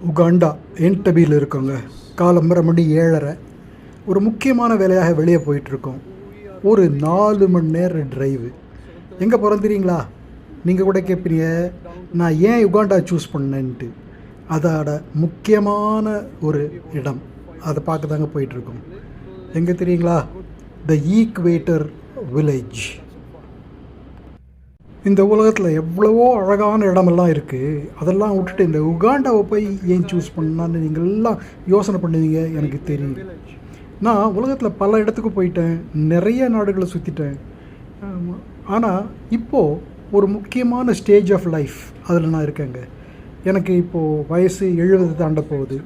Uganda என்டபியில் இருக்கோங்க. காலம்பரை மணி 7:30. ஒரு முக்கியமான வேலையாக வெளியே போயிட்டுருக்கோம். ஒரு 4 மணி நேரம் டிரைவு. எங்கே போகிறோம் தெரியுங்களா? நீங்கள் கூட கேட்பீங்க, நான் ஏன் யுகாண்டா சூஸ் பண்ணேன்ட்டு. அதோட முக்கியமான ஒரு இடம், அதை பார்க்க தாங்க போயிட்டுருக்கோம். எங்கே தெரியுங்களா? த ஈக்வேட்டர் வில்லேஜ். இந்த உலகத்தில் எவ்வளவோ அழகான இடமெல்லாம் இருக்குது. அதெல்லாம் விட்டுட்டு இந்த உகாண்டாவை போய் ஏன் சூஸ் பண்ணான்னு நீங்கள் எல்லாம் யோசனை பண்ணுவீங்க, எனக்கு தெரியும். நான் உலகத்தில் பல இடத்துக்கு போயிட்டேன், நிறைய நாடுகளை சுற்றிட்டேன். ஆனால் இப்போது ஒரு முக்கியமான ஸ்டேஜ் ஆஃப் லைஃப் அதில் நான் இருக்கேங்க. எனக்கு இப்போது வயசு 70 தாண்ட போகுது.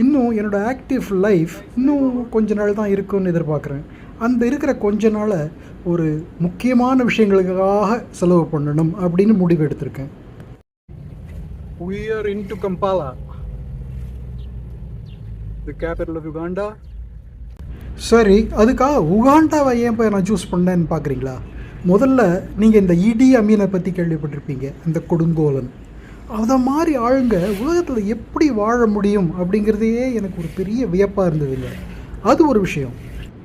இன்னும் என்னோடய ஆக்டிவ் லைஃப் இன்னும் கொஞ்ச நாள் தான் இருக்குன்னு எதிர்பார்க்குறேன். அந்த இருக்கிற கொஞ்ச நாளை ஒரு முக்கியமான விஷயங்களுக்காக செலவு பண்ணணும் அப்படின்னு முடிவு எடுத்திருக்கேன். We are into Kampala, the capital of Uganda. சரி, அதுக்காக உகாண்டாவை ஏன் போய் நான் சூஸ் பண்ணேன்னு பார்க்குறீங்களா? முதல்ல நீங்கள் இந்த இடி அமீனை பற்றி கேள்விப்பட்டிருப்பீங்க, இந்த கொடுங்கோலன். அதை மாதிரி ஆளுங்க உலகத்தில் எப்படி வாழ முடியும் அப்படிங்கிறதையே எனக்கு ஒரு பெரிய வியப்பாக இருந்ததுங்க. அது ஒரு விஷயம்.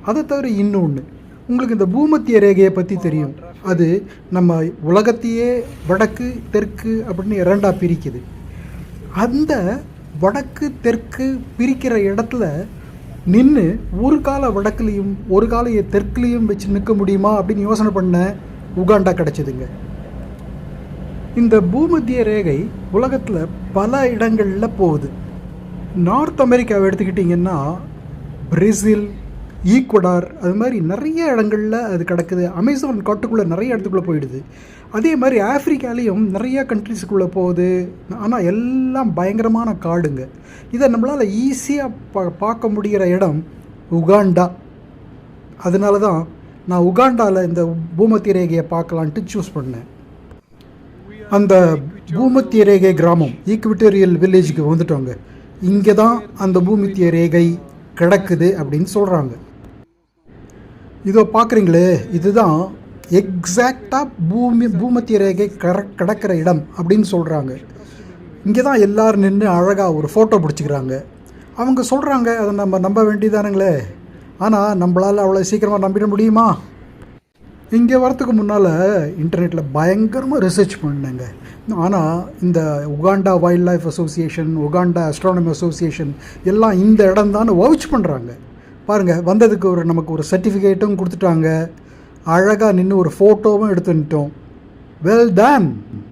அதை தவிர இன்னொன்று, உங்களுக்கு இந்த பூமத்திய ரேகையை பற்றி தெரியும். அது நம்ம உலகத்தையே வடக்கு தெற்கு அப்படின்னு 2ஆக பிரிக்குது. அந்த வடக்கு தெற்கு பிரிக்கிற இடத்துல நின்று ஒரு காலை வடக்குலேயும் ஒரு காலையை தெற்குலேயும் வச்சு நிற்க முடியுமா அப்படின்னு யோசனை பண்ண உகாண்டா கிடச்சிதுங்க. இந்த பூமத்திய ரேகை உலகத்தில் பல இடங்களில் போகுது. நார்த் அமெரிக்காவை எடுத்துக்கிட்டிங்கன்னா பிரேசில், ஈக்குவடார், அது மாதிரி நிறைய இடங்களில் அது கிடக்குது. அமேசான் காட்டுக்குள்ளே நிறைய இடத்துக்குள்ளே போயிடுது. அதே மாதிரி ஆஃப்ரிக்காலேயும் நிறையா கண்ட்ரிஸுக்குள்ளே போகுது. ஆனால் எல்லாம் பயங்கரமான காடுங்க. இதை நம்மளால் ஈஸியாக பார்க்க முடிகிற இடம் உகாண்டா. அதனால தான் நான் உகாண்டாவில் இந்த பூமத்திய ரேகையை பார்க்கலான்ட்டு சூஸ் பண்ணேன். அந்த பூமத்திய ரேகை கிராமம் ஈக்விட்டோரியல் வில்லேஜுக்கு வந்துட்டோங்க. இங்கே தான் அந்த பூமத்திய ரேகை கிடக்குது அப்படின்னு சொல்கிறாங்க. இதோ பார்க்குறீங்களே, இதுதான் எக்ஸாக்டாக பூமத்திய ரேகை கிடக்கிற இடம் அப்படின்னு சொல்கிறாங்க. இங்கே தான் எல்லோரும் நின்று அழகாக ஒரு ஃபோட்டோ பிடிச்சிக்கிறாங்க. அவங்க சொல்கிறாங்க, அதை நம்ம நம்ப வேண்டியதானுங்களே. ஆனால் நம்மளால் அவ்வளோ சீக்கிரமாக நம்பிட முடியுமா? இங்கே வரத்துக்கு முன்னால் இன்டர்நெட்டில் பயங்கரமாக ரிசர்ச் பண்ணேங்க. ஆனால் இந்த Uganda wild life association, Uganda astronomy association எல்லாம் இந்த இடம் தான் வவுச் பண்ணுறாங்க. பாருங்கள், வந்ததுக்கு நமக்கு ஒரு சர்டிஃபிகேட்டும் கொடுத்துட்டாங்க. அழகாக நின்று ஒரு ஃபோட்டோவும் எடுத்துட்டோம். Well done.